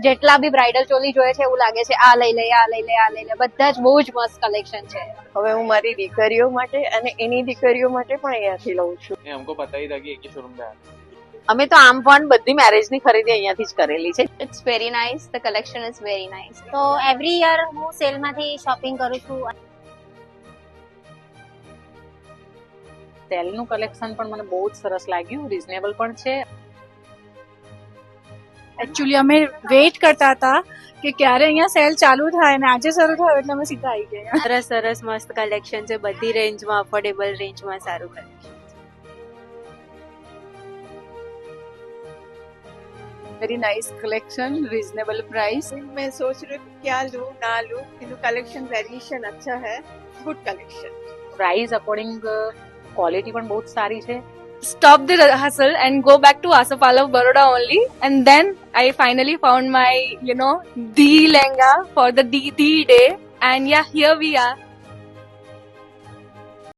જેટલા બી બ્રાઇડલ ચોલી જોઈએ છે એવું લાગે છે આ લઈ લે આ લઈ લે આ લઈ લે, બધા જ બહુ જ મસ્ત કલેક્શન છે. હવે હું મારી દીકરીઓ માટે અને એની દીકરીઓ માટે પણ અહીંયાથી લઉં છું. हमको पता ही था कि एक ही शोरूम पे आना. અમે તો આમ પણ બધી મેરેજની ખરીદી અહીંયાથી જ કરેલી છે. It's very nice, the collection is very nice. તો એવરી યર હું સેલમાંથી શોપિંગ કરું છું. સેલનું કલેક્શન પણ મને બહુ જ સરસ લાગ્યું, રિઝનેબલ પણ છે. એકચ્યુઅલી અમે વેઇટ કરતા હતા કે ક્યારે અહીંયા સેલ ચાલુ થાય ને આજે શરૂ થયો એટલે અમે સીધા આવી ગયા. સરસ સરસ મસ્ત કલેક્શન છે, બધી રેન્જમાં, અફોર્ડેબલ રેન્જમાં સારું collection. Very nice collection, reasonable price. मैं सोच रही हूँ क्या लूँ ना लूँ, किंतु कलेक्शन वेरिएशन अच्छा है, good collection. Price according quality પણ બહુ જ સારી છે. Stop the hustle and go back to Asafal of Baroda only, and then I finally found my the lehenga for the day, and yeah, here we are.